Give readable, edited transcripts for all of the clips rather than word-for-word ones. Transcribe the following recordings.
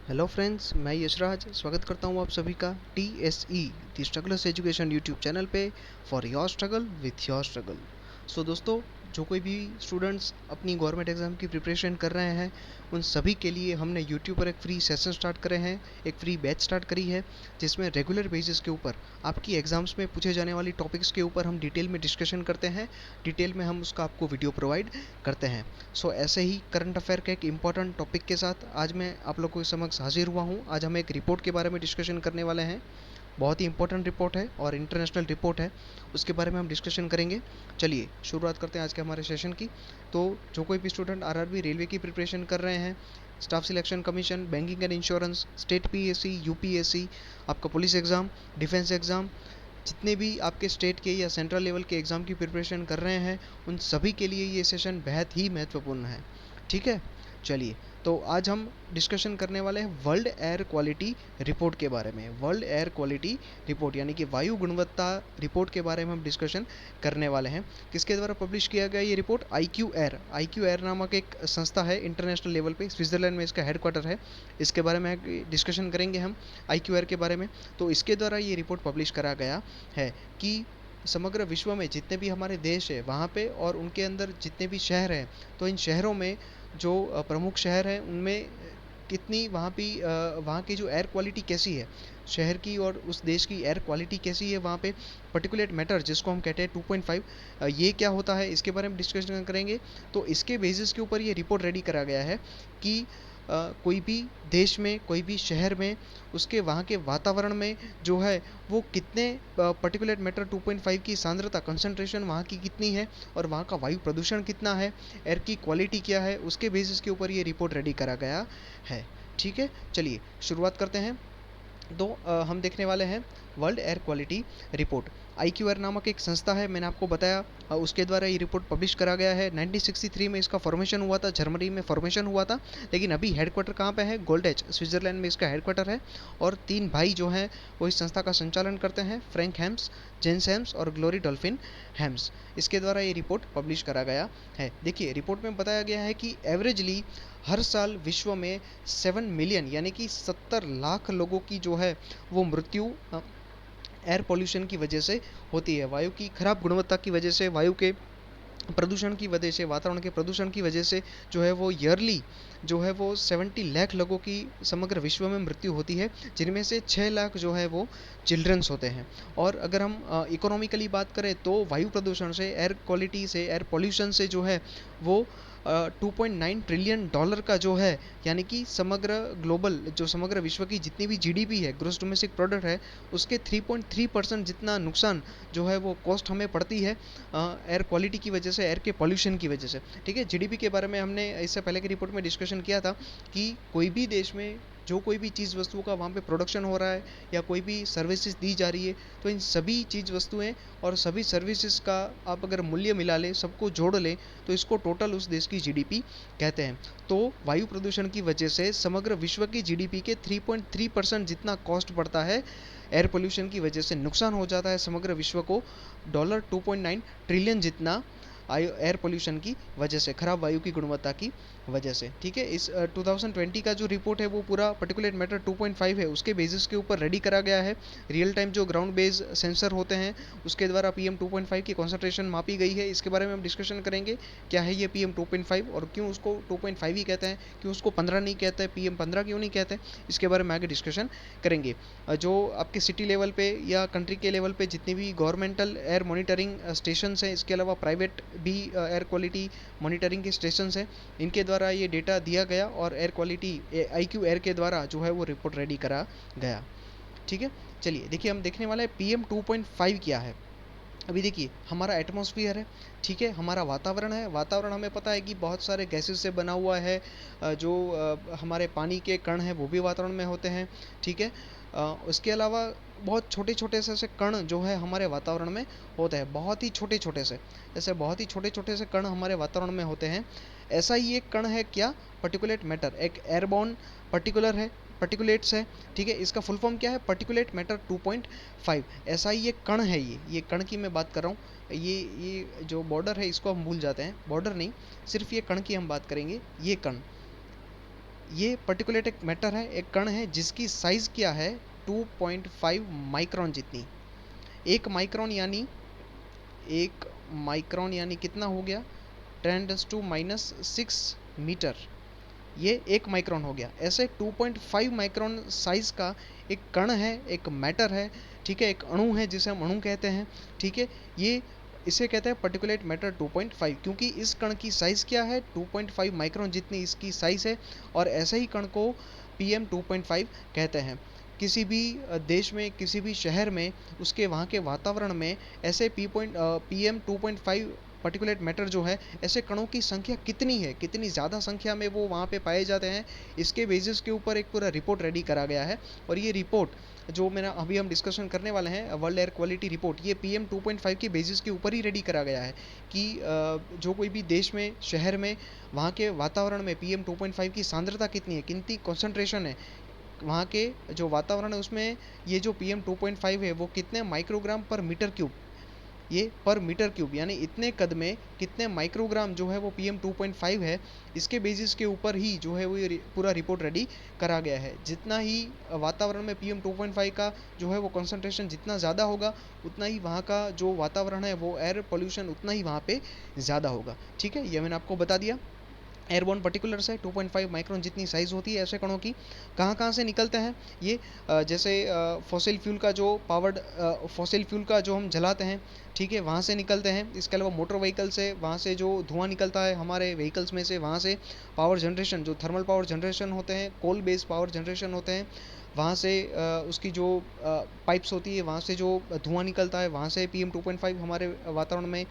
Hello friends, मैं यशराज स्वागत करता हूं आप सभी का TSE the strugglers education YouTube channel पे for your struggle with your struggle. So दोस्तों, जो कोई भी स्टूडेंट्स अपनी गवर्नमेंट एग्ज़ाम की प्रिपरेशन कर रहे हैं उन सभी के लिए हमने यूट्यूब पर एक फ्री सेशन स्टार्ट करे हैं, एक फ्री बैच स्टार्ट करी है जिसमें रेगुलर बेसिस के ऊपर आपकी एग्ज़ाम्स में पूछे जाने वाली टॉपिक्स के ऊपर हम डिटेल में डिस्कशन करते हैं। डिटेल में हम उसका आपको वीडियो प्रोवाइड करते हैं। सो ऐसे ही करंट अफेयर के एक इम्पॉर्टेंट टॉपिक के साथ आज मैं आप लोगों के समक्ष हाजिर हुआ हूँ। आज हम एक रिपोर्ट के बारे में डिस्कशन करने वाले हैं। बहुत ही इंपॉर्टेंट रिपोर्ट है और इंटरनेशनल रिपोर्ट है, उसके बारे में हम डिस्कशन करेंगे। चलिए शुरुआत करते हैं आज के हमारे सेशन की। तो जो कोई भी स्टूडेंट आरआरबी रेलवे की प्रिपरेशन कर रहे हैं, staff selection commission, banking and insurance, state PSC, UPSC, आपका पुलिस एग्ज़ाम, डिफेंस एग्ज़ाम, जितने भी आपके स्टेट के या सेंट्रल लेवल के एग्ज़ाम की प्रिपरेशन कर रहे हैं उन सभी के लिए ये सेशन बेहद ही महत्वपूर्ण है। ठीक है, चलिए। तो आज हम डिस्कशन करने वाले हैं वर्ल्ड एयर क्वालिटी रिपोर्ट के बारे में। वर्ल्ड एयर क्वालिटी रिपोर्ट यानी कि वायु गुणवत्ता रिपोर्ट के बारे में हम डिस्कशन करने वाले हैं। किसके द्वारा पब्लिश किया गया ये रिपोर्ट? IQAir नामक एक संस्था है इंटरनेशनल लेवल पे, स्विट्ज़रलैंड में इसका हेडक्वार्टर है। इसके बारे में डिस्कशन करेंगे हम IQAir के बारे में। तो इसके द्वारा ये रिपोर्ट पब्लिश करा गया है कि समग्र विश्व में जितने भी हमारे देश है वहाँ पे और उनके अंदर जितने भी शहर हैं, तो इन शहरों में जो प्रमुख शहर हैं उनमें कितनी वहाँ की जो एयर क्वालिटी कैसी है शहर की, और उस देश की एयर क्वालिटी कैसी है वहाँ पे। पर्टिकुलेट मैटर जिसको हम कहते हैं 2.5, ये क्या होता है इसके बारे में डिस्कशन करेंगे। तो इसके बेसिस के ऊपर ये रिपोर्ट रेडी करा गया है कि कोई भी देश में, कोई भी शहर में, उसके वहाँ के वातावरण में जो है वो कितने पर्टिकुलेट मैटर 2.5 की सांद्रता, कंसंट्रेशन वहाँ की कितनी है, और वहाँ का वायु प्रदूषण कितना है, एयर की क्वालिटी क्या है, उसके बेसिस के ऊपर ये रिपोर्ट रेडी करा गया है। ठीक है, चलिए शुरुआत करते हैं। तो हम देखने वाले हैं world air quality report. IQAir नामक एक संस्था है, मैंने आपको बताया, उसके द्वारा ये रिपोर्ट पब्लिश करा गया है। 1963 में इसका फॉर्मेशन हुआ था, जर्मनी में फॉर्मेशन हुआ था, लेकिन अभी हेडक्वार्टर कहाँ पे है? गोल्डेच, स्विट्ज़रलैंड में इसका हेडक्वार्टर है। और 3 भाई जो हैं वो इस संस्था का संचालन करते हैं, फ्रैंक हेम्स, जेन्स हेम्स और ग्लोरी डॉल्फिन हेम्स। इसके द्वारा ये रिपोर्ट पब्लिश करा गया है। देखिए, रिपोर्ट में बताया गया है कि एवरेजली हर साल विश्व में 7 मिलियन यानी कि 70 लाख लोगों की जो है वो मृत्यु एयर पोल्यूशन की वजह से होती है। वायु की खराब गुणवत्ता की वजह से, वायु के प्रदूषण की वजह से, वातावरण के प्रदूषण की वजह से जो है वो ईयरली जो है वो 70 लाख लोगों की समग्र विश्व में मृत्यु होती है, जिनमें से 6 लाख जो है वो चिल्ड्रंस होते हैं। और अगर हम इकोनॉमिकली बात करें तो वायु प्रदूषण से, एयर क्वालिटी से, एयर पोल्यूशन से जो है वो 2.9 ट्रिलियन डॉलर का जो है, यानी कि समग्र ग्लोबल, जो समग्र विश्व की जितनी भी GDP है, ग्रोस डोमेस्टिक प्रोडक्ट है, उसके 3.3% जितना नुकसान जो है वो कॉस्ट हमें पड़ती है एयर क्वालिटी की वजह से, एयर के पॉल्यूशन की वजह से। ठीक है, GDP के बारे में हमने इससे पहले की रिपोर्ट में डिस्कशन किया था कि कोई भी देश में जो कोई भी चीज़ वस्तुओं का वहाँ पे प्रोडक्शन हो रहा है या कोई भी सर्विसेज दी जा रही है, तो इन सभी चीज़ वस्तुएं और सभी सर्विसेज का आप अगर मूल्य मिला लें, सबको जोड़ लें, तो इसको टोटल उस देश की GDP कहते हैं। तो वायु प्रदूषण की वजह से समग्र विश्व की GDP के 3.3% जितना कॉस्ट पड़ता है, एयर पोल्यूशन की वजह से नुकसान हो जाता है समग्र विश्व को $2.9 ट्रिलियन जितना एयर पोल्यूशन की वजह से, खराब वायु की गुणवत्ता की वजह से। ठीक है, इस 2020 का जो रिपोर्ट है वो पूरा पर्टिकुलेट मैटर 2.5 है, उसके बेसिस के ऊपर रेडी करा गया है। रियल टाइम जो ग्राउंड बेस सेंसर होते हैं उसके द्वारा PM 2.5 की कॉन्सेंट्रेशन मापी गई है। इसके बारे में हम डिस्कशन करेंगे, क्या है ये PM 2.5 और क्यों उसको 2.5 ही कहते हैं, क्यों उसको 15 नहीं कहते हैं, PM 15 क्यों नहीं कहते हैं, इसके बारे में आगे डिस्कशन करेंगे। जो आपके सिटी लेवल पे या कंट्री के लेवल पे जितनी भी गवर्नमेंटल एयर मॉनिटरिंग स्टेशन हैं, इसके अलावा प्राइवेट भी एयर क्वालिटी मॉनिटरिंग के स्टेशन हैं, इनके द्वारा ये डेटा दिया गया और एयर क्वालिटी IQAir के द्वारा जो है वो रिपोर्ट रेडी करा गया। ठीक है, चलिए देखिए, हम देखने वाले हैं PM 2.5 क्या है। अभी देखिए, हमारा एटमॉस्फेयर है, ठीक है, हमारा वातावरण है। वातावरण हमें पता है कि बहुत सारे गैसेस से बना हुआ है। जो हमारे पानी के कण हैं वो भी वातावरण में होते हैं। ठीक है, उसके अलावा बहुत छोटे छोटे से कण जो है हमारे वातावरण में होते हैं, बहुत ही छोटे छोटे से, ऐसे बहुत ही छोटे छोटे से कण हमारे वातावरण में होते हैं। ऐसा ही एक कण है क्या? पर्टिकुलेट मैटर, एक एयरबॉर्न पर्टिकुलर है, पर्टिकुलेट्स है। ठीक है, इसका फुल फॉर्म क्या है? Particulate matter 2.5। ऐसा ही एक कण है, ये कण की मैं बात कर रहा हूँ। ये जो बॉर्डर है इसको हम भूल जाते हैं, बॉर्डर नहीं, सिर्फ ये कण की हम बात करेंगे। ये कण, ये पर्टिकुलेट एक मैटर है, एक कण है जिसकी साइज़ क्या है 2.5 माइक्रोन जितनी। एक माइक्रोन यानी कितना हो गया, 10⁻⁻6 मीटर, ये एक माइक्रोन हो गया। ऐसे 2.5 माइक्रोन साइज का एक कण है, एक मैटर है, ठीक है, एक अणु है जिसे हम अणु कहते हैं, ठीक है। ये इसे कहते हैं पर्टिकुलेट मैटर 2.5, क्योंकि इस कण की साइज़ क्या है 2.5 माइक्रोन जितनी इसकी साइज़ है, और ऐसे ही कण को PM 2.5 कहते हैं। किसी भी देश में, किसी भी शहर में, उसके वहाँ के वातावरण में ऐसे PM 2.5 पर्टिकुलेट मैटर जो है, ऐसे कणों की संख्या कितनी है, कितनी ज़्यादा संख्या में वो वहाँ पे पाए जाते हैं, इसके बेसिस के ऊपर एक पूरा रिपोर्ट रेडी करा गया है। और ये रिपोर्ट जो मेरा अभी हम डिस्कशन करने वाले हैं, वर्ल्ड एयर क्वालिटी रिपोर्ट, ये PM 2.5 के बेसिस के ऊपर ही रेडी करा गया है कि जो कोई भी देश में, शहर में, वहाँ के वातावरण में PM 2.5 की सांद्रता कितनी है, कितनी कॉन्सेंट्रेशन है वहाँ के जो वातावरण है उसमें, ये जो PM 2.5 है वो कितने माइक्रोग्राम पर मीटर क्यूब, ये पर मीटर क्यूब यानी इतने कद में कितने माइक्रोग्राम जो है वो PM 2.5 है, इसके बेसिस के ऊपर ही जो है वो ये पूरा रिपोर्ट रेडी करा गया है। जितना ही वातावरण में PM 2.5 का जो है वो कंसंट्रेशन जितना ज़्यादा होगा, उतना ही वहाँ का जो वातावरण है वो एयर पोल्यूशन उतना ही वहाँ पे ज़्यादा होगा, ठीक है। ये मैंने आपको बता दिया। एयरबोर्न पर्टिकुलर्स है, 2.5 माइक्रोन जितनी साइज़ होती है ऐसे कणों की। कहाँ कहाँ से निकलते हैं ये, जैसे फॉसिल फ्यूल का जो हम जलाते हैं, ठीक है, वहाँ से निकलते हैं। इसके अलावा मोटर व्हीकल से, वहाँ से जो धुआं निकलता है हमारे व्हीकल्स में से, वहाँ से पावर जनरेशन, जो थर्मल पावर जनरेशन होते हैं, कोल बेस्ड पावर जनरेशन होते हैं, वहाँ से उसकी जो पाइप्स होती है, वहाँ से जो धुआं निकलता है, वहाँ से PM 2.5 हमारे वातावरण में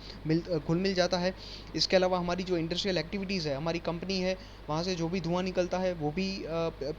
घुल मिल जाता है। इसके अलावा हमारी जो इंडस्ट्रियल एक्टिविटीज़ है, हमारी कंपनी है, वहाँ से जो भी धुआं निकलता है वो भी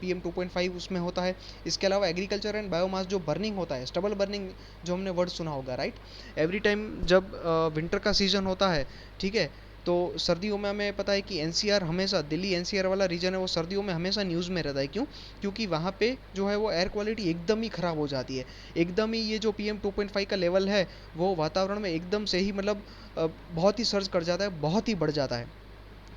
PM 2.5 उसमें होता है। इसके अलावा एग्रीकल्चर एंड बायोमास जो बर्निंग होता है, स्टबल बर्निंग, जो हमने वर्ड सुना होगा, राइट। एवरी टाइम जब विंटर का सीज़न होता है, ठीक है, तो सर्दियों में हमें पता है कि NCR हमेशा, दिल्ली NCR वाला रीजन है वो सर्दियों में हमेशा न्यूज़ में रहता है। क्यों? क्योंकि वहाँ पे जो है वो एयर क्वालिटी एकदम ही ख़राब हो जाती है। एकदम ही ये जो PM 2.5 का लेवल है वो वातावरण में एकदम से ही मतलब बहुत ही सर्ज कर जाता है, बहुत ही बढ़ जाता है।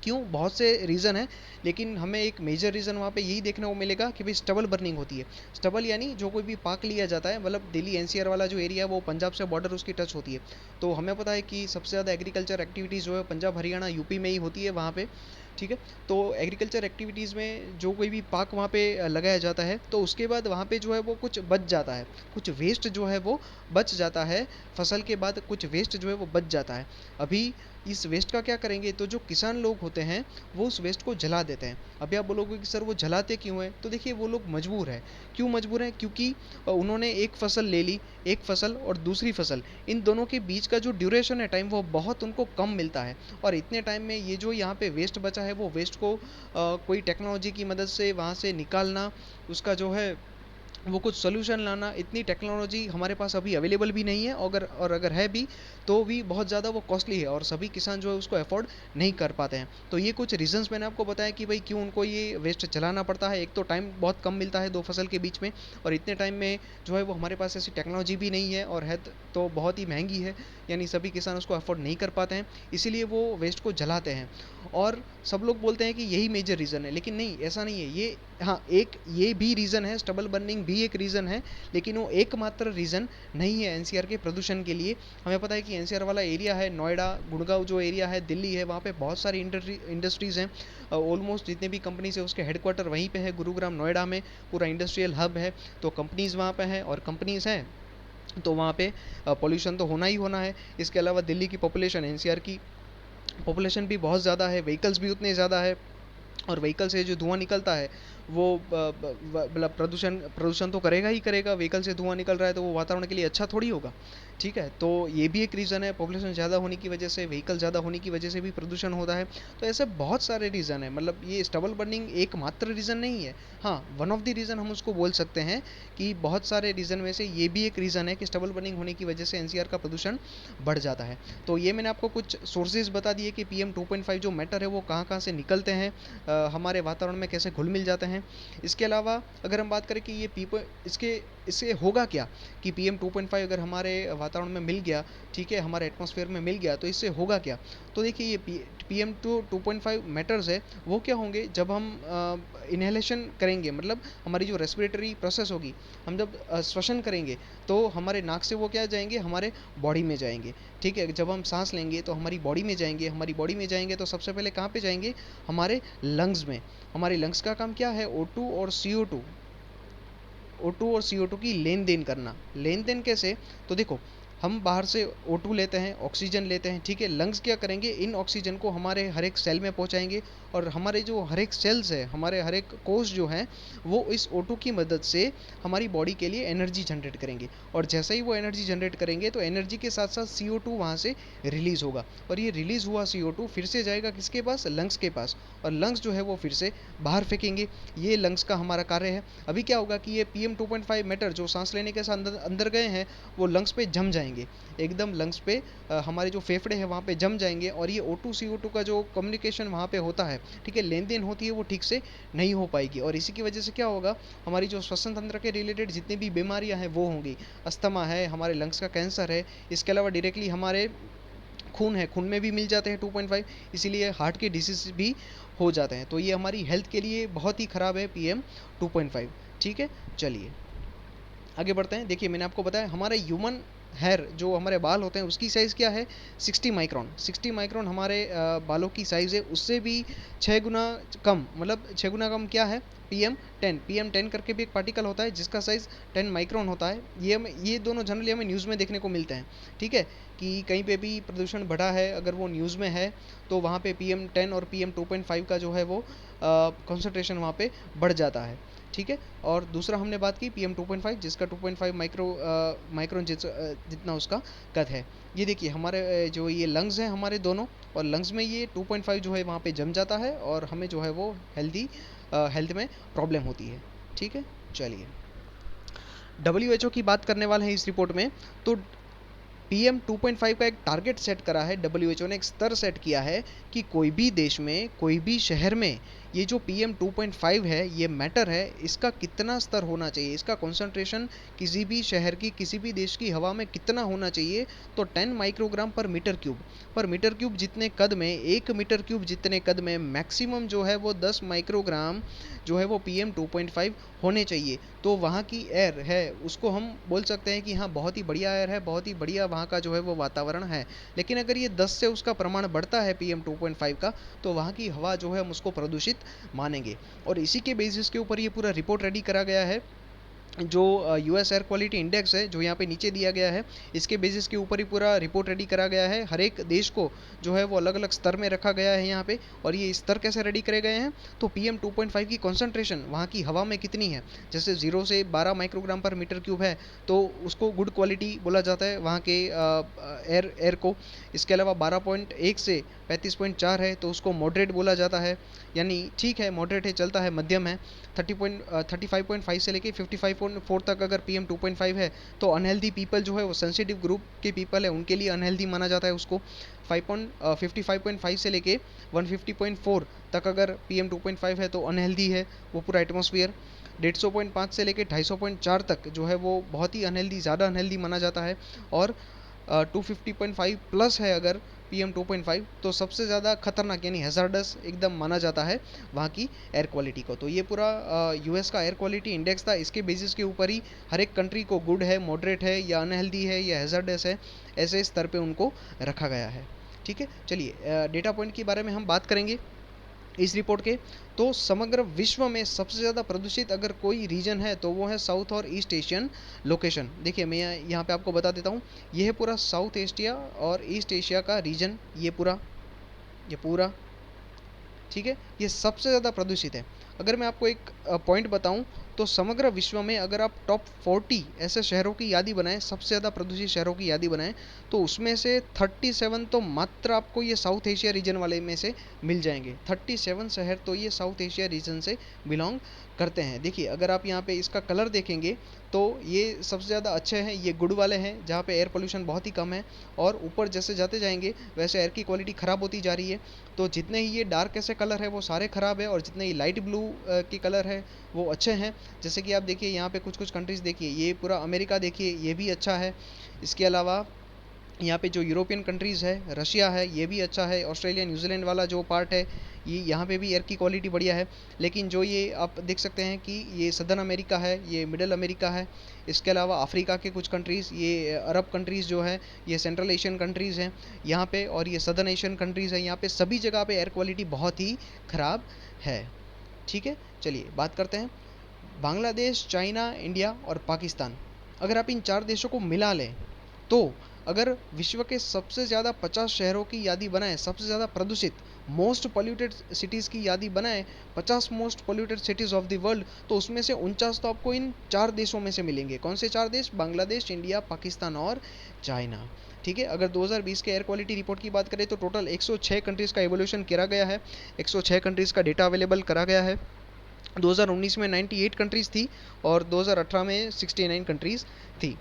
क्यों? बहुत से रीज़न हैं, लेकिन हमें एक मेजर रीज़न वहाँ पे यही देखने को मिलेगा कि भाई स्टबल बर्निंग होती है। स्टबल यानी जो कोई भी पाक लिया जाता है, मतलब दिल्ली NCR वाला जो एरिया है वो पंजाब से बॉर्डर उसकी टच होती है। तो हमें पता है कि सबसे ज़्यादा एग्रीकल्चर एक्टिविटीज़ जो है पंजाब, हरियाणा, यूपी में ही होती है वहाँ पे, ठीक है। तो एग्रीकल्चर एक्टिविटीज़ में जो कोई भी पाक वहाँ पे लगाया जाता है, तो उसके बाद वहाँ पे जो है वो कुछ बच जाता है, कुछ वेस्ट जो है वो बच जाता है, फसल के बाद कुछ वेस्ट जो है वो बच जाता है। अभी इस वेस्ट का क्या करेंगे, तो जो किसान लोग होते हैं वो उस वेस्ट को जला देते हैं। अभी आप बोलोगे कि सर वो जलाते क्यों हैं, तो देखिए वो लोग मजबूर हैं। क्यों मजबूर हैं? क्योंकि उन्होंने एक फसल ले ली, एक फसल और दूसरी फसल, इन दोनों के बीच का जो ड्यूरेशन है टाइम, वो बहुत उनको कम मिलता है। और इतने टाइम में ये जो यहाँ पे वेस्ट बचा है, वो वेस्ट को कोई टेक्नोलॉजी की मदद से वहाँ से निकालना, उसका जो है वो कुछ सोल्यूशन लाना, इतनी टेक्नोलॉजी हमारे पास अभी अवेलेबल भी नहीं है। अगर है भी तो भी बहुत ज़्यादा वो कॉस्टली है और सभी किसान जो है उसको अफोर्ड नहीं कर पाते हैं। तो ये कुछ रीजंस मैंने आपको बताया कि भाई क्यों उनको ये वेस्ट चलाना पड़ता है। एक तो टाइम बहुत कम मिलता है दो फसल के बीच में, और इतने टाइम में जो है वो हमारे पास ऐसी टेक्नोलॉजी भी नहीं है, और है तो बहुत ही महंगी है, यानी सभी किसान उसको अफोर्ड नहीं कर पाते हैं, इसीलिए वो वेस्ट को जलाते हैं। और सब लोग बोलते हैं कि यही मेजर रीज़न है, लेकिन नहीं, ऐसा नहीं है। ये, हाँ, एक ये भी रीज़न है, स्टबल बर्निंग भी एक रीज़न है, लेकिन वो एकमात्र रीज़न नहीं है NCR के प्रदूषण के लिए। हमें पता है कि NCR वाला एरिया है, नोएडा, गुड़गांव जो एरिया है, दिल्ली है, वहाँ पे बहुत सारी इंडस्ट्रीज़ हैं। ऑलमोस्ट जितने भी कंपनीज है उसके हेडक्वार्टर वहीं पे है, गुरुग्राम, नोएडा में पूरा इंडस्ट्रियल हब है। तो कंपनीज़ वहाँ पे हैं, और कंपनीज़ हैं तो वहाँ पे पोल्यूशन तो होना ही होना है। इसके अलावा दिल्ली की पॉपुलेशन, NCR की पॉपुलेशन भी बहुत ज़्यादा है, व्हीकल्स भी उतने ज़्यादा है, और व्हीकल से जो धुआं निकलता है वो मतलब प्रदूषण प्रदूषण तो करेगा ही करेगा। व्हीकल से धुआं निकल रहा है तो वो वातावरण के लिए अच्छा थोड़ी होगा, ठीक है। तो ये भी एक रीज़न है, पॉपुलेशन ज़्यादा होने की वजह से, व्हीकल ज़्यादा होने की वजह से भी प्रदूषण होता है। तो ऐसे बहुत सारे रीज़न है, मतलब ये स्टबल बर्निंग एकमात्र रीज़न नहीं है। हाँ, वन ऑफ द रीज़न हम उसको बोल सकते हैं कि बहुत सारे रीज़न में से ये भी एक रीज़न है कि स्टबल बर्निंग होने की वजह से NCR का प्रदूषण बढ़ जाता है। तो ये मैंने आपको कुछ सोर्सेज बता दिए कि PM 2.5 जो मैटर है वो कहाँ कहाँ से निकलते हैं, हमारे वातावरण में कैसे घुल मिल जाते हैं। इसके अलावा अगर हम बात करें कि ये इससे होगा क्या कि PM2.5 अगर हमारे वातावरण में मिल गया, ठीक है, हमारे एटमॉस्फेयर में मिल गया, तो इससे होगा क्या। तो देखिए ये PM2.5 मैटर्स है वो क्या होंगे जब हम इनहेलेशन करेंगे, मतलब हमारी जो रेस्पिरेटरी प्रोसेस होगी, हम जब श्वसन करेंगे तो हमारे नाक से वो क्या जाएंगे, हमारे बॉडी में जाएंगे, ठीक है। जब हम सांस लेंगे तो हमारी बॉडी में जाएंगे, हमारी बॉडी में जाएंगे तो सबसे पहले कहाँ पे जाएंगे, हमारे लंग्स में। हमारे लंग्स का काम क्या है, O2 और CO2, O2 और CO2 की लेन देन करना। लेन देन कैसे, तो देखो हम बाहर से O2 लेते हैं, ऑक्सीजन लेते हैं, ठीक है। लंग्स क्या करेंगे, इन ऑक्सीजन को हमारे हर एक सेल में पहुंचाएंगे और हमारे जो हर एक सेल्स है, हमारे हर एक कोष जो हैं, वो इस O2 की मदद से हमारी बॉडी के लिए एनर्जी जनरेट करेंगे। और जैसे ही वो एनर्जी जनरेट करेंगे तो एनर्जी के साथ साथ CO2 वहाँ से रिलीज़ होगा, और ये रिलीज़ हुआ CO2 फिर से जाएगा किसके पास, लंग्स के पास, और लंग्स जो है वो फिर से बाहर फेंकेंगे। ये लंग्स का हमारा कार्य है। अभी क्या होगा कि ये PM2.5 मैटर जो सांस लेने के साथ अंदर गए हैं वो लंग्स पे जम जाएंगे, एकदम लंग्स पे हमारे जो फेफड़े हैं वहाँ पे जम जाएंगे, और ये O2 CO2 का जो कम्युनिकेशन वहाँ पे होता है, ठीक है, लेन देन होती है, वो ठीक से नहीं हो पाएगी। और इसी की वजह से क्या होगा, हमारी जो श्वसन तंत्र के रिलेटेड जितनी भी बीमारियाँ हैं वो होंगी। अस्थमा है, हमारे लंग्स का कैंसर है, इसके अलावा डायरेक्टली हमारे खून है, खून में भी मिल जाते हैं 2.5, इसीलिए हार्ट के डिसीज भी हो जाते हैं। तो ये हमारी हेल्थ के लिए बहुत ही ख़राब है PM2.5, ठीक है। चलिए आगे बढ़ते हैं। देखिए मैंने आपको बताया हमारे ह्यूमन हेयर जो हमारे बाल होते हैं उसकी साइज़ क्या है, 60 माइक्रोन। 60 माइक्रोन हमारे बालों की साइज़ है, उससे भी 6 गुना कम, मतलब 6 गुना कम क्या है, PM10 करके भी एक पार्टिकल होता है जिसका साइज़ 10 माइक्रोन होता है। ये दोनों जनरली हमें न्यूज़ में देखने को मिलते हैं, ठीक है, कि कहीं पे भी प्रदूषण बढ़ा है अगर वो न्यूज़ में है तो वहाँ पे PM10 और PM2.5 का जो है वो कॉन्सेंट्रेशन वहाँ पे बढ़ जाता है, ठीक है। और दूसरा हमने बात की PM2.5 जिसका 2.5 माइक्रोन जितना उसका कद है। ये देखिए हमारे जो ये लंग्स हैं हमारे दोनों, और लंग्स में ये 2.5 जो है वहाँ पे जम जाता है और हमें जो है वो हेल्थ में प्रॉब्लम होती है, ठीक है। चलिए WHO की बात करने वाले हैं इस रिपोर्ट में। तो PM2.5 का एक टारगेट सेट करा है WHO ने, एक स्तर सेट किया है कि कोई भी देश में, कोई भी शहर में ये जो PM2.5 है, ये मैटर है, इसका कितना स्तर होना चाहिए, इसका कॉन्सेंट्रेशन किसी भी शहर की, किसी भी देश की हवा में कितना होना चाहिए। तो 10 माइक्रोग्राम पर मीटर क्यूब जितने कद में, 1 मीटर क्यूब जितने कद में मैक्सिमम जो है वो 10 माइक्रोग्राम जो है वो PM2.5 होने चाहिए। तो वहाँ की एयर है उसको हम बोल सकते हैं कि हाँ बहुत ही बढ़िया एयर है, बहुत ही बढ़िया वहाँ का जो है वो वातावरण है। लेकिन अगर ये 10 से उसका प्रमाण बढ़ता है PM2.5 का, तो वहाँ की हवा जो है हम उसको प्रदूषित मानेंगे। और इसी के बेसिस के ऊपर ये पूरा रिपोर्ट रेडी करा गया है। जो US एयर क्वालिटी इंडेक्स है जो यहाँ पे नीचे दिया गया है, इसके बेसिस के ऊपर ही पूरा रिपोर्ट रेडी करा गया है। हर एक देश को जो है वो अलग अलग स्तर में रखा गया है यहाँ पे। और ये स्तर कैसे रेडी करे गए हैं, तो PM2.5 की कॉन्सेंट्रेशन वहाँ की हवा में कितनी है, जैसे 0 से 12 माइक्रोग्राम पर मीटर क्यूब है तो उसको गुड क्वालिटी बोला जाता है वहाँ के एयर को। इसके अलावा 12.1 से 35.4 है तो उसको मॉडरेट बोला जाता है, यानी ठीक है, मॉडरेट है, चलता है, मध्यम है। 35.5 से लेके 55.4 तक अगर PM2.5 है तो अनहेल्दी पीपल जो है वो सेंसिटिव ग्रुप के पीपल है उनके लिए अनहेल्दी माना जाता है उसको। 55.5 से लेके 150.4 तक अगर PM2.5 है तो अनहेल्दी है वो पूरा एटमॉस्फेयर। 150.5 से लेके 250.4 तक जो है वो बहुत ही अनहेल्दी, ज़्यादा अनहेल्दी माना जाता है। और 250.5 प्लस है अगर PM2.5 तो सबसे ज़्यादा खतरनाक यानी हैज़ार्डस एकदम माना जाता है वहाँ की एयर क्वालिटी को। तो ये पूरा US का एयर क्वालिटी इंडेक्स था, इसके बेसिस के ऊपर ही हर एक कंट्री को गुड है, मॉडरेट है या अनहेल्दी है या हैज़ार्डस है, ऐसे स्तर पे उनको रखा गया है, ठीक है। चलिए डेटा पॉइंट के बारे में हम बात करेंगे इस रिपोर्ट के। तो समग्र विश्व में सबसे ज़्यादा प्रदूषित अगर कोई रीजन है तो वो है साउथ और ईस्ट एशियन लोकेशन। देखिए मैं यहाँ पे आपको बता देता हूँ, ये है पूरा साउथ एशिया और ईस्ट एशिया का रीजन, ये पूरा, ठीक है, ये सबसे ज़्यादा प्रदूषित है। अगर मैं आपको एक पॉइंट बताऊं तो समग्र विश्व में अगर आप टॉप 40 ऐसे शहरों की यादी बनाएं, सबसे ज़्यादा प्रदूषित शहरों की यादी बनाएं, तो उसमें से 37 तो मात्र आपको ये साउथ एशिया रीजन वाले में से मिल जाएंगे। 37 शहर तो ये साउथ एशिया रीजन से बिलोंग करते हैं। देखिए अगर आप यहाँ पे इसका कलर देखेंगे तो ये सबसे ज़्यादा अच्छे हैं, ये गुड वाले हैं जहाँ पे एयर पोल्यूशन बहुत ही कम है, और ऊपर जैसे जाते जाएंगे वैसे एयर की क्वालिटी ख़राब होती जा रही है। तो जितने ही ये डार्क ऐसे कलर है वो सारे ख़राब है, और जितने ही लाइट ब्लू की कलर है वो अच्छे हैं। जैसे कि आप देखिए यहाँ पे कुछ कुछ कंट्रीज़ देखिए, ये पूरा अमेरिका देखिए, ये भी अच्छा है। इसके अलावा यहाँ पे जो यूरोपियन कंट्रीज़ है, रशिया है, ये भी अच्छा है। ऑस्ट्रेलिया न्यूजीलैंड वाला जो पार्ट है, ये यहाँ पे भी एयर की क्वालिटी बढ़िया है। लेकिन जो ये आप देख सकते हैं कि ये सदर्न अमेरिका है, ये मिडल अमेरिका है, इसके अलावा अफ्रीका के कुछ कंट्रीज़, ये अरब कंट्रीज़ जो है, ये सेंट्रल एशियन कंट्रीज़ हैं यहाँ पे, और ये सदर्न एशियन कंट्रीज़ हैं यहाँ पे, सभी जगह पे एयर क्वालिटी बहुत ही ख़राब है। ठीक है, चलिए बात करते हैं बांग्लादेश, चाइना, इंडिया और पाकिस्तान। अगर आप इन 4 देशों को मिला लें तो अगर विश्व के सबसे ज़्यादा 50 शहरों की यादी बनाएं, सबसे ज़्यादा प्रदूषित मोस्ट पोल्यूटेड सिटीज़ की यादी बनाएं, 50 most polluted cities of the world, तो उसमें से 49 तो आपको इन 4 देशों में से मिलेंगे। कौन से 4 देश? बांग्लादेश, इंडिया, पाकिस्तान और चाइना। ठीक है, अगर 2020 के एयर क्वालिटी रिपोर्ट की बात करें तो टोटल 106 कंट्रीज़ का एवोल्यूशन करा गया है, 106 कंट्रीज़ का डेटा अवेलेबल करा गया है। 2019 में 98 कंट्रीज़ थी और 2018 में 69 कंट्रीज़ थी।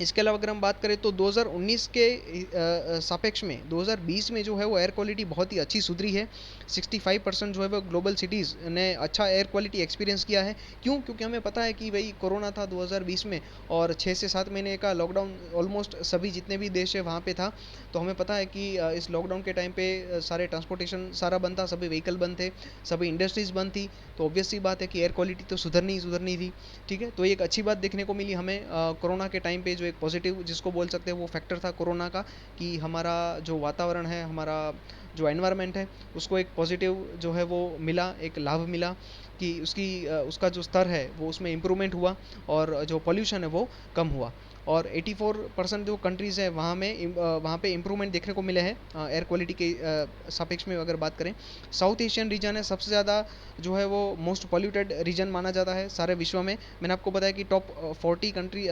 इसके अलावा अगर हम बात करें तो 2019 के सापेक्ष में 2020 में जो है वो एयर क्वालिटी बहुत ही अच्छी सुधरी है। 65% जो है वो ग्लोबल सिटीज़ ने अच्छा एयर क्वालिटी एक्सपीरियंस किया है। क्यों? क्योंकि हमें पता है कि भाई कोरोना था 2020 में, और 6 से 7 महीने का लॉकडाउन ऑलमोस्ट सभी जितने भी देश है वहाँ पे था। तो हमें पता है कि इस लॉकडाउन के टाइम पे सारे ट्रांसपोर्टेशन सारा बंद था, सभी व्हीकल बंद थे, सभी इंडस्ट्रीज़ बंद थी। तो ऑब्वियस सी बात है कि एयर क्वालिटी तो सुधरनी ही सुधरनी थी। ठीक है, तो एक अच्छी बात देखने को मिली हमें कोरोना के टाइम पे। जो एक पॉजिटिव जिसको बोल सकते हैं वो फैक्टर था कोरोना का, कि हमारा जो वातावरण है, हमारा जो एनवायरनमेंट है, उसको एक पॉजिटिव जो है वो मिला, एक लाभ मिला, कि उसका जो स्तर है वो उसमें इम्प्रूवमेंट हुआ, और जो पॉल्यूशन है वो कम हुआ। और 84% जो कंट्रीज़ है वहाँ पे इम्प्रूवमेंट देखने को मिले हैं एयर क्वालिटी के सापेक्ष में। अगर बात करें, साउथ एशियन रीजन है सबसे ज़्यादा जो है वो मोस्ट पॉल्यूटेड रीजन माना जाता है सारे विश्व में। मैंने आपको बताया कि टॉप 40 कंट्री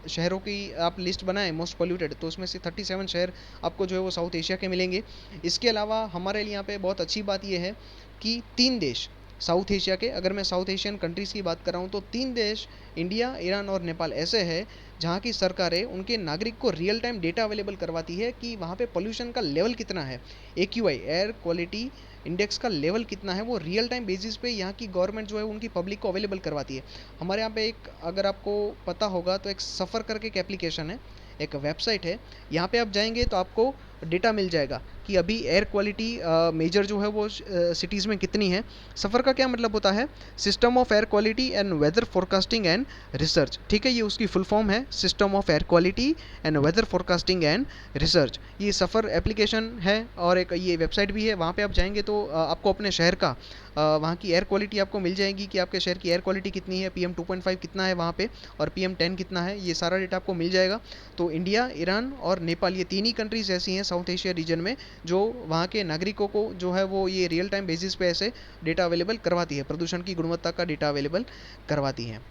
शहरों की आप लिस्ट बनाएं मोस्ट पॉल्यूटेड, तो उसमें से 37 शहर आपको जो है वो साउथ एशिया के मिलेंगे। इसके अलावा हमारे लिए यहाँ पे बहुत अच्छी बात ये है कि 3 देश साउथ एशिया के, अगर मैं साउथ एशियन कंट्रीज़ की बात कर रहा हूँ तो 3 देश इंडिया, ईरान और नेपाल ऐसे हैं जहाँ की सरकारें उनके नागरिक को रियल टाइम डेटा अवेलेबल करवाती है कि वहाँ पे पोल्यूशन का लेवल कितना है, AQI एयर क्वालिटी इंडेक्स का लेवल कितना है, वो रियल टाइम बेसिस पे यहाँ की गवर्नमेंट जो है उनकी पब्लिक को अवेलेबल करवाती है। हमारे यहाँ पे एक, अगर आपको पता होगा तो, एक सफ़र करके एक एप्लीकेशन है, एक वेबसाइट है, यहाँ पे आप जाएंगे तो आपको डेटा मिल जाएगा कि अभी एयर क्वालिटी मेजर जो है वो सिटीज़ में कितनी है। सफ़र का क्या मतलब होता है? System of air quality and weather forecasting and research. ठीक है, ये उसकी फुल फॉर्म है, system of air quality and weather forecasting and research. ये सफ़र एप्लीकेशन है और एक ये वेबसाइट भी है। वहाँ पे आप जाएंगे तो आपको अपने शहर का वहाँ की एयर क्वालिटी आपको मिल जाएगी कि आपके शहर की एयर क्वालिटी कितनी है, PM 2.5 कितना है वहाँ पे, और PM 10 कितना है, ये सारा डेटा आपको मिल जाएगा। तो इंडिया, ईरान और नेपाल, ये 3 ही कंट्रीज़ ऐसी हैं साउथ एशिया रीजन में जो वहाँ के नागरिकों को जो है वो ये रियल टाइम बेसिस पे ऐसे डेटा अवेलेबल करवाती है, प्रदूषण की गुणवत्ता का डेटा अवेलेबल करवाती है।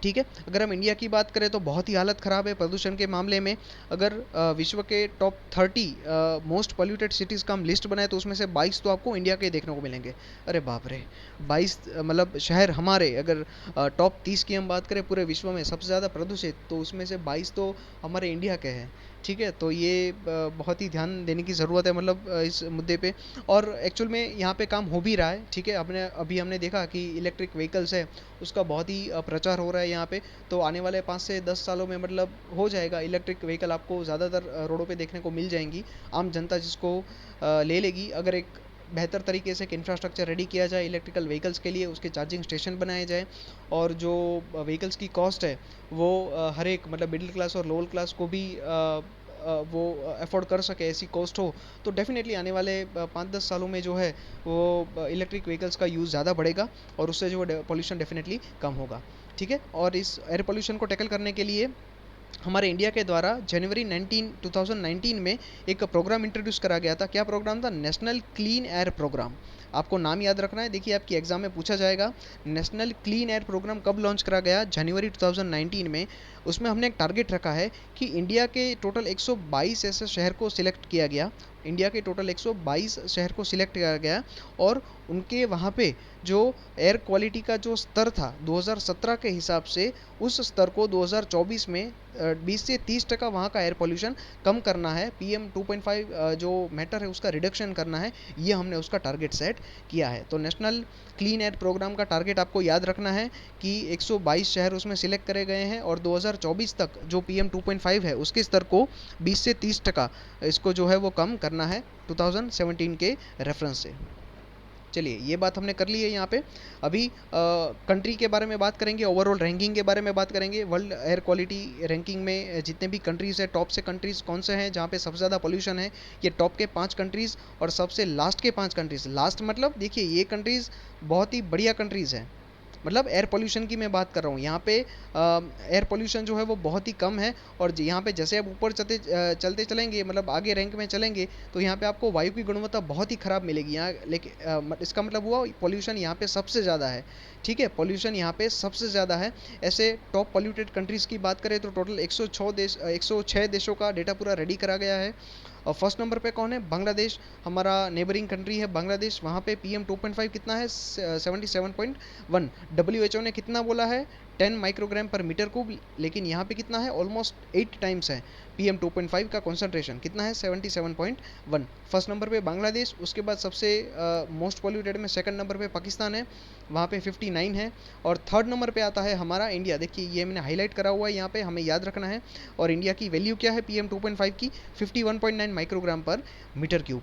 ठीक है, अगर हम इंडिया की बात करें तो बहुत ही हालत ख़राब है प्रदूषण के मामले में। अगर विश्व के टॉप 30 मोस्ट पोल्यूटेड सिटीज़ का हम लिस्ट बनाए तो उसमें से 22 तो आपको इंडिया के देखने को मिलेंगे। अरे बाप रे, 22 मतलब शहर हमारे। अगर टॉप 30 की हम बात करें पूरे विश्व में सबसे ज़्यादा प्रदूषित, तो उसमें से 22 तो हमारे इंडिया के हैं। ठीक है, तो ये बहुत ही ध्यान देने की ज़रूरत है, मतलब इस मुद्दे पे। और एक्चुअल में यहाँ पे काम हो भी रहा है। ठीक है, अभी हमने देखा कि इलेक्ट्रिक व्हीकल्स है, उसका बहुत ही प्रचार हो रहा है यहाँ पे। तो आने वाले 5 से 10 सालों में मतलब हो जाएगा, इलेक्ट्रिक व्हीकल आपको ज़्यादातर रोडों पे देखने को मिल जाएंगी। आम जनता जिसको ले लेगी, अगर एक बेहतर तरीके से एक इंफ्रास्ट्रक्चर रेडी किया जाए इलेक्ट्रिकल व्हीकल्स के लिए, उसके चार्जिंग स्टेशन बनाए जाए, और जो व्हीकल्स की कॉस्ट है वो हर एक मतलब मिडिल क्लास और लोअर क्लास को भी वो अफोर्ड कर सके, ऐसी कॉस्ट हो, तो डेफिनेटली आने वाले 5-10 सालों में जो है वो इलेक्ट्रिक व्हीकल्स का यूज़ ज़्यादा बढ़ेगा, और उससे जो पोल्यूशन डेफिनेटली कम होगा। ठीक है, और इस एयर पोल्यूशन को टैकल करने के लिए हमारे इंडिया के द्वारा जनवरी 2019 में एक प्रोग्राम इंट्रोड्यूस करा गया था। क्या प्रोग्राम था? National clean air programme. आपको नाम याद रखना है। देखिए आपकी एग्जाम में पूछा जाएगा नेशनल क्लीन एयर प्रोग्राम कब लॉन्च करा गया, जनवरी 2019 में। उसमें हमने एक टारगेट रखा है कि इंडिया के टोटल 122 ऐसे शहर को सिलेक्ट किया गया, इंडिया के टोटल 122 शहर को सिलेक्ट किया गया, और उनके वहाँ पे जो एयर क्वालिटी का जो स्तर था 2017 के हिसाब से, उस स्तर को 2024 में 20 से 30% वहाँ का एयर पोल्यूशन कम करना है, PM 2.5 जो मैटर है उसका रिडक्शन करना है, ये हमने उसका टारगेट सेट किया है। तो नेशनल क्लीन एयर प्रोग्राम का टारगेट आपको याद रखना है कि 122 शहर उसमें सिलेक्ट करे गए हैं, और 2024 तक जो PM 2.5 है उसके स्तर को 20 से 30% इसको जो है वो कम करना है 2017 के रेफरेंस से। चलिए ये बात हमने कर ली है यहाँ पे। अभी कंट्री के बारे में बात करेंगे, ओवरऑल रैंकिंग के बारे में बात करेंगे। वर्ल्ड एयर क्वालिटी रैंकिंग में जितने भी कंट्रीज़ है, टॉप से कंट्रीज़ कौन से हैं जहाँ पे सबसे ज़्यादा पोल्यूशन है, ये टॉप के 5 कंट्रीज़, और सबसे लास्ट के 5 कंट्रीज़। लास्ट मतलब देखिए ये कंट्रीज़ बहुत ही बढ़िया कंट्रीज़ हैं, मतलब एयर पोल्यूशन की मैं बात कर रहा हूँ। यहाँ पे एयर पोल्यूशन जो है वो बहुत ही कम है, और यहाँ पे जैसे आप ऊपर चलते चलेंगे, मतलब आगे रैंक में चलेंगे, तो यहाँ पे आपको वायु की गुणवत्ता बहुत ही ख़राब मिलेगी यहाँ। लेकिन इसका मतलब हुआ पोल्यूशन यहाँ पे सबसे ज़्यादा है, ठीक है, पोल्यूशन यहाँ पे सबसे ज़्यादा है। ऐसे टॉप पोल्यूटेड कंट्रीज़ की बात करें तो टोटल 106 देशों का डेटा पूरा रेडी करा गया है। और फर्स्ट नंबर पे कौन है? बांग्लादेश, हमारा नेबरिंग कंट्री है बांग्लादेश। वहाँ पे PM 2.5 कितना है? 77.1। WHO ने कितना बोला है? 10 माइक्रोग्राम पर मीटर क्यूब, लेकिन यहाँ पे कितना है? ऑलमोस्ट 8 टाइम्स है PM 2.5 का कॉन्सेंट्रेशन। कितना है? 77.1। फर्स्ट नंबर पे बांग्लादेश, उसके बाद सबसे मोस्ट पॉल्यूटेड में सेकंड नंबर पे पाकिस्तान है, वहाँ पे 59 है, और थर्ड नंबर पे आता है हमारा इंडिया। देखिए ये मैंने हाईलाइट करा हुआ है यहाँ पे, हमें याद रखना है। और इंडिया की वैल्यू क्या है PM 2.5 की? 51.9 माइक्रोग्राम पर मीटर क्यूब।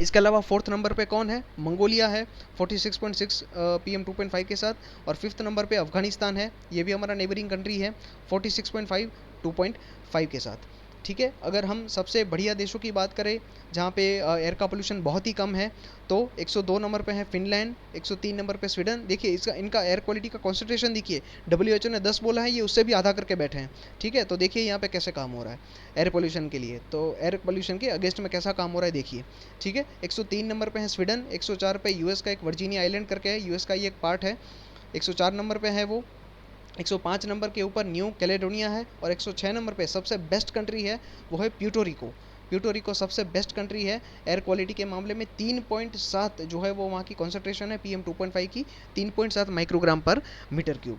इसके अलावा फोर्थ नंबर पे कौन है? मंगोलिया है 46.6 PM 2.5 के साथ। और फिफ्थ नंबर पे अफगानिस्तान है, ये भी हमारा नेबरिंग कंट्री है 46.5 2.5 के साथ, ठीक है। अगर हम सबसे बढ़िया देशों की बात करें जहाँ पे एयर का पोल्यूशन बहुत ही कम है, तो 102 नंबर पे है फिनलैंड, 103 नंबर पे स्वीडन। देखिए इसका इनका एयर क्वालिटी का कॉन्सेंट्रेशन देखिए, WHO ने 10 बोला है, ये उससे भी आधा करके बैठे हैं, ठीक है। तो देखिए यहाँ पे कैसे काम हो रहा है एयर पोल्यूशन के लिए, तो एयर पोल्यूशन के अगेंस्ट में कैसा काम हो रहा है देखिए, ठीक है। 103 नंबर पे है स्वीडन, 104 पे US का एक वर्जीनिया आइलैंड करके है, US का ये एक पार्ट है, 104 नंबर पे है वो। 105 नंबर के ऊपर न्यू कैलेडोनिया है, और 106 नंबर पे सबसे बेस्ट कंट्री है वो है प्यूर्टोरिको। प्यूर्टोरिको सबसे बेस्ट कंट्री है एयर क्वालिटी के मामले में। 3.7 जो है वो वहाँ की कॉन्सेंट्रेशन है PM 2.5 की, 3.7 माइक्रोग्राम पर मीटर क्यूब,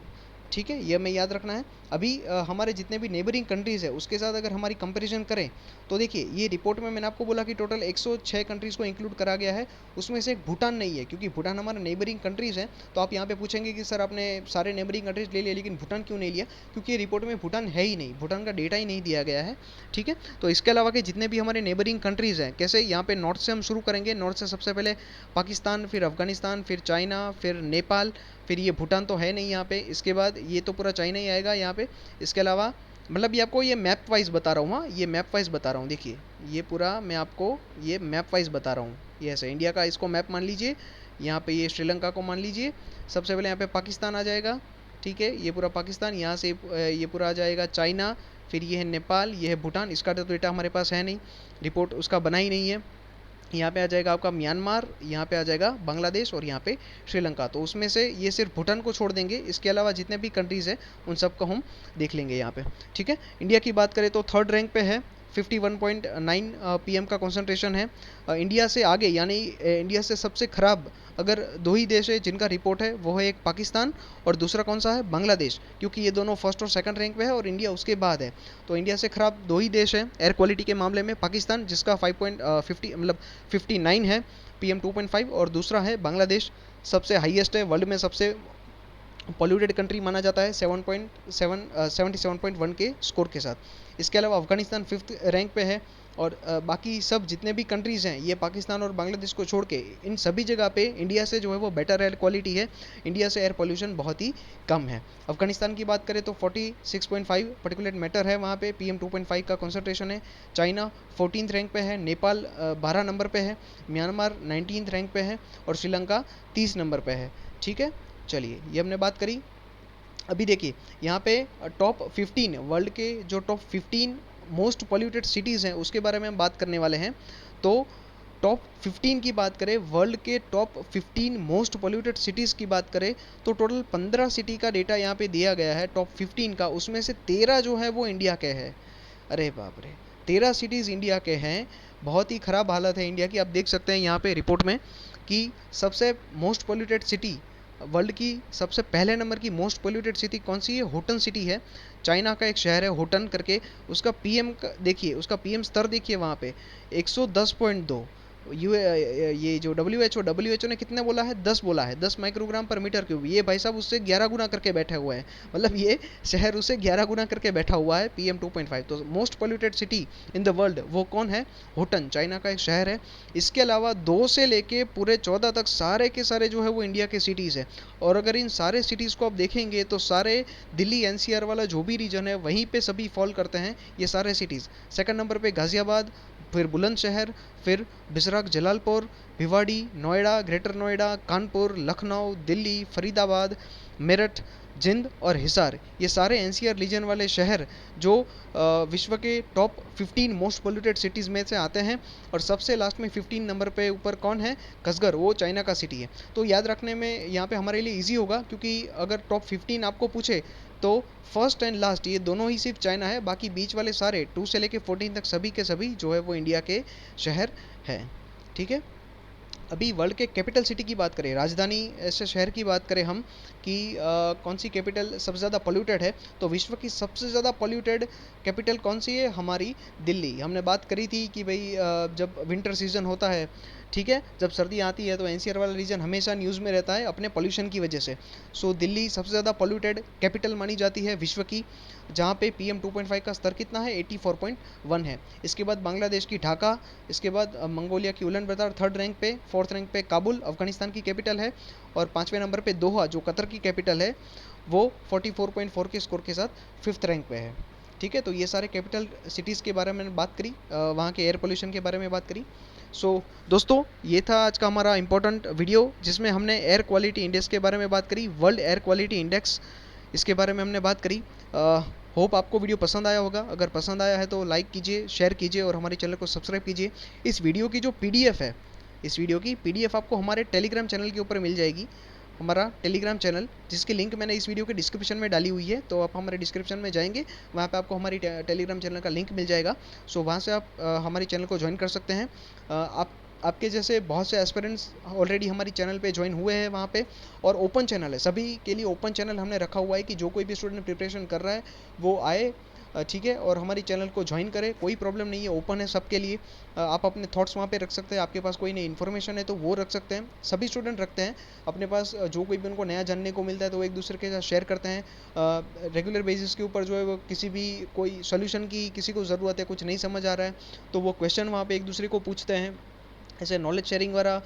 ठीक है, ये हमें याद रखना है। अभी हमारे जितने भी नेबरिंग कंट्रीज़ है उसके साथ अगर हमारी कंपैरिजन करें तो देखिए ये रिपोर्ट में मैंने आपको बोला कि टोटल 106 कंट्रीज़ को इंक्लूड करा गया है, उसमें से भूटान नहीं है, क्योंकि भूटान हमारा नेबरिंग कंट्रीज़ है। तो आप यहाँ पे पूछेंगे कि सर आपने सारे नेबरिंग कंट्रीज़ ले लिए लेकिन भूटान क्यों नहीं लिया? क्योंकि ये रिपोर्ट में भूटान है ही नहीं, भूटान का डेटा ही नहीं दिया गया है, ठीक है। तो इसके अलावा के जितने भी हमारे नेबरिंग कंट्रीज़ हैं, कैसे यहाँ पे नॉर्थ से हम शुरू करेंगे, नॉर्थ से सबसे पहले पाकिस्तान, फिर अफगानिस्तान, फिर चाइना, फिर नेपाल, फिर ये भूटान तो है नहीं यहाँ पे, इसके बाद ये तो पूरा चाइना ही आएगा यहाँ पे। इसके अलावा मतलब ये आपको ये मैप वाइज बता रहा हूँ, हाँ ये मैप वाइज बता रहा हूँ, देखिए ये पूरा मैं आपको ये मैप वाइज बता रहा हूँ। ये ऐसे इंडिया का इसको मैप मान लीजिए, यहाँ पे ये श्रीलंका को मान लीजिए। सबसे पहले यहाँ पे पाकिस्तान आ जाएगा, ठीक है, ये पूरा पाकिस्तान, यहाँ से ये पूरा आ जाएगा चाइना, फिर ये है नेपाल, ये है भूटान। इसका तो डेटा हमारे पास है नहीं, रिपोर्ट उसका बना ही नहीं है। यहाँ पे आ जाएगा आपका म्यांमार, यहाँ पे आ जाएगा बांग्लादेश, और यहाँ पे श्रीलंका। तो उसमें से ये सिर्फ भूटान को छोड़ देंगे, इसके अलावा जितने भी कंट्रीज़ हैं उन सबको हम देख लेंगे यहाँ पे, ठीक है। इंडिया की बात करें तो थर्ड रैंक पे है, 51.9 PM का कॉन्सेंट्रेशन है। इंडिया से आगे यानी इंडिया से सबसे ख़राब अगर दो ही देश है जिनका रिपोर्ट है, वो है एक पाकिस्तान और दूसरा कौन सा है? बांग्लादेश, क्योंकि ये दोनों फर्स्ट और सेकंड रैंक पे है और इंडिया उसके बाद है। तो इंडिया से ख़राब दो ही देश हैं एयर क्वालिटी के मामले में, पाकिस्तान जिसका 5.50 मतलब 59 है PM 2.5, और दूसरा है बांग्लादेश, सबसे हाईएस्ट है वर्ल्ड में, सबसे पॉल्यूटेड कंट्री माना जाता है 77.1 के स्कोर के साथ। इसके अलावा अफगानिस्तान फिफ्थ रैंक पे है, और बाकी सब जितने भी कंट्रीज़ हैं ये पाकिस्तान और बांग्लादेश को छोड़ के इन सभी जगह पे इंडिया से जो है वो बेटर एयर क्वालिटी है, इंडिया से एयर पोल्यूशन बहुत ही कम है। अफगानिस्तान की बात करें तो 46.5 पर्टिकुलेट मैटर है वहाँ पे, PM 2.5 का कॉन्सेंट्रेशन है। चाइना 14th रैंक पे है, नेपाल 12 नंबर पे है, म्यांमार 19th रैंक पे है, और श्रीलंका 30 नंबर पे है, ठीक है। चलिए ये हमने बात करी। अभी देखिए यहाँ पे टॉप 15 वर्ल्ड के जो टॉप 15 मोस्ट पॉल्यूटेड सिटीज़ हैं उसके बारे में हम बात करने वाले हैं। तो टॉप 15 की बात करें, वर्ल्ड के टॉप 15 मोस्ट पोल्यूटेड सिटीज़ की बात करें तो टोटल 15 सिटी का डेटा यहाँ पे दिया गया है टॉप 15 का। उसमें से 13 जो है वो इंडिया के है। अरे बाप रे, 13 सिटीज़ इंडिया के हैं। बहुत ही ख़राब हालत है इंडिया की। आप देख सकते हैं यहाँ पे रिपोर्ट में कि सबसे मोस्ट पोल्यूटेड सिटी, वर्ल्ड की सबसे पहले नंबर की मोस्ट पोल्यूटेड सिटी कौन सी है? होटन सिटी है। चाइना का एक शहर है होटन करके। उसका पीएम देखिए, उसका पीएम स्तर देखिए वहाँ पे 110.2। ये जो डब्ल्यू एच ओ ने कितने बोला है? 10 बोला है, 10 माइक्रोग्राम पर मीटर क्यूब। ये भाई साहब उससे 11 गुना करके बैठे हुए हैं। मतलब ये शहर उससे 11 गुना करके बैठा हुआ है PM 2.5। तो most polluted city in the world वो कौन है? होटन, चाइना का एक शहर है। इसके अलावा 2 से लेके पूरे 14 तक सारे के सारे जो है वो इंडिया के सिटीज़ है। और अगर इन सारे सिटीज़ को आप देखेंगे तो सारे दिल्ली NCR वाला जो भी रीजन है वहीं पे सभी फॉल करते हैं ये सारे सिटीज़। सेकंड नंबर पे गाज़ियाबाद, फिर बुलंदशहर, फिर बिसराक जलालपुर, भिवाड़ी, नोएडा, ग्रेटर नोएडा, कानपुर, लखनऊ, दिल्ली, फरीदाबाद, मेरठ, जिंद और हिसार। ये सारे NCR रीजन वाले शहर जो विश्व के टॉप 15 मोस्ट पोल्यूटेड सिटीज़ में से आते हैं। और सबसे लास्ट में 15 नंबर पे ऊपर कौन है? कसगर, वो चाइना का सिटी है। तो याद रखने में यहाँ पे हमारे लिए इजी होगा, क्योंकि अगर टॉप 15 आपको पूछे तो फर्स्ट एंड लास्ट ये दोनों ही सिर्फ चाइना है, बाकी बीच वाले सारे 2 से लेके 14 तक सभी के सभी जो है वो इंडिया के शहर हैं। ठीक है। अभी वर्ल्ड के कैपिटल सिटी की बात करें, राजधानी ऐसे शहर की बात करें हम कि कौन सी कैपिटल सबसे ज़्यादा पोल्यूटेड है, तो विश्व की सबसे ज़्यादा पोल्यूटेड कैपिटल कौन सी है? हमारी दिल्ली। हमने बात करी थी कि भाई जब विंटर सीजन होता है, ठीक है, जब सर्दी आती है तो NCR वाला रीजन हमेशा न्यूज़ में रहता है अपने पोल्यूशन की वजह से। सो दिल्ली सबसे ज़्यादा पोल्यूटेड कैपिटल मानी जाती है विश्व की, जहाँ पे PM 2.5 का स्तर कितना है? 84.1 है। इसके बाद बांग्लादेश की ढाका, इसके बाद मंगोलिया की उलन बतर थर्ड रैंक पे, फोर्थ रैंक पे काबुल अफगानिस्तान की कैपिटल है, और 5वें नंबर पे दोहा जो कतर की कैपिटल है वो 44.4 के स्कोर के साथ 5th रैंक पे है। ठीक है। तो ये सारे कैपिटल सिटीज़ के बारे में बात करी, वहाँ के एयर पोल्यूशन के बारे में बात करी। सो दोस्तों, ये था आज का हमारा इंपॉर्टेंट वीडियो जिसमें हमने एयर क्वालिटी इंडेक्स के बारे में बात करी, वर्ल्ड एयर क्वालिटी इंडेक्स, इसके बारे में हमने बात करी। होप आपको वीडियो पसंद आया होगा। अगर पसंद आया है तो लाइक कीजिए, शेयर कीजिए और हमारे चैनल को सब्सक्राइब कीजिए। इस वीडियो की जो PDF है, इस वीडियो की PDF आपको हमारे टेलीग्राम चैनल के ऊपर मिल जाएगी। हमारा टेलीग्राम चैनल, जिसकी लिंक मैंने इस वीडियो के डिस्क्रिप्शन में डाली हुई है, तो आप हमारे डिस्क्रिप्शन में जाएंगे, वहाँ पे आपको हमारी टेलीग्राम चैनल का लिंक मिल जाएगा। सो वहाँ से आप हमारे चैनल को ज्वाइन कर सकते हैं। आपके जैसे बहुत से एस्पिरेंट्स ऑलरेडी हमारी चैनल पे ज्वाइन हुए हैं वहाँ पे, और ओपन चैनल है, सभी के लिए ओपन चैनल हमने रखा हुआ है कि जो कोई भी स्टूडेंट प्रिपरेशन कर रहा है वो आए, ठीक है, और हमारी चैनल को ज्वाइन करें। कोई प्रॉब्लम नहीं है, ओपन है सबके लिए। आप अपने थॉट्स वहाँ पे रख सकते हैं, आपके पास कोई नई इन्फॉर्मेशन है तो वो रख सकते हैं। सभी स्टूडेंट रखते हैं अपने पास, जो कोई भी उनको नया जानने को मिलता है तो वो एक दूसरे के साथ शेयर करते हैं। रेगुलर बेसिस के ऊपर जो है वो किसी भी कोई सोल्यूशन की किसी को ज़रूरत है, कुछ नहीं समझ आ रहा है तो वो क्वेश्चन वहाँ पर एक दूसरे को पूछते हैं। ऐसे नॉलेज शेयरिंग वाला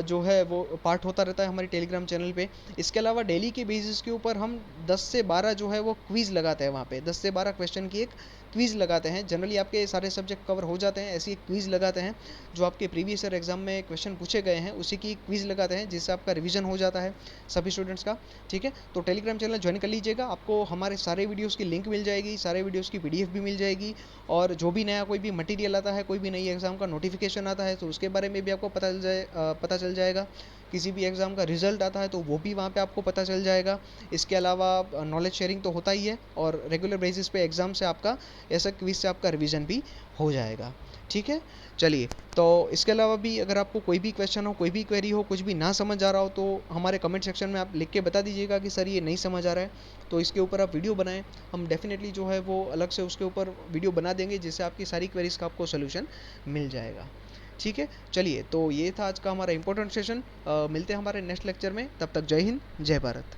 जो है वो पार्ट होता रहता है हमारे टेलीग्राम चैनल पे। इसके अलावा डेली के बेसिस के ऊपर हम 10 से 12 जो है वो क्विज़ लगाते हैं वहाँ पे, 10 से 12 क्वेश्चन की एक क्विज़ लगाते हैं। जनरली आपके सारे सब्जेक्ट कवर हो जाते हैं, ऐसी एक क्विज़ लगाते हैं जो आपके प्रीवियस ईयर एग्जाम में क्वेश्चन पूछे गए हैं उसी की क्विज़ लगाते हैं, जिससे आपका रिवीजन हो जाता है सभी स्टूडेंट्स का। ठीक है। तो टेलीग्राम चैनल ज्वाइन कर लीजिएगा, आपको हमारे सारे वीडियोज़ की लिंक मिल जाएगी, सारे वीडियोज़ की PDF भी मिल जाएगी, और जो भी नया कोई भी मटीरियल आता है, कोई भी नई एग्ज़ाम का नोटिफिकेशन आता है तो उसके बारे में भी आपको पता चल जाएगा। किसी भी एग्ज़ाम का रिजल्ट आता है तो वो भी वहाँ पे आपको पता चल जाएगा। इसके अलावा नॉलेज शेयरिंग तो होता ही है, और रेगुलर बेसिस पे एग्ज़ाम से आपका ऐसा क्विज से आपका रिवीजन भी हो जाएगा। ठीक है। चलिए, तो इसके अलावा भी अगर आपको कोई भी क्वेश्चन हो, कोई भी क्वेरी हो, कुछ भी ना समझ आ रहा हो तो हमारे कमेंट सेक्शन में आप लिख के बता दीजिएगा कि सर ये नहीं समझ आ रहा है, तो इसके ऊपर आप वीडियो बनाएं। हम डेफिनेटली जो है वो अलग से उसके ऊपर वीडियो बना देंगे, जिससे आपकी सारी क्वेरीज का आपको सोल्यूशन मिल जाएगा। ठीक है। चलिए, तो ये था आज का हमारा इंपॉर्टेंट सेशन। मिलते हैं हमारे नेक्स्ट लेक्चर में, तब तक जय हिंद, जय भारत।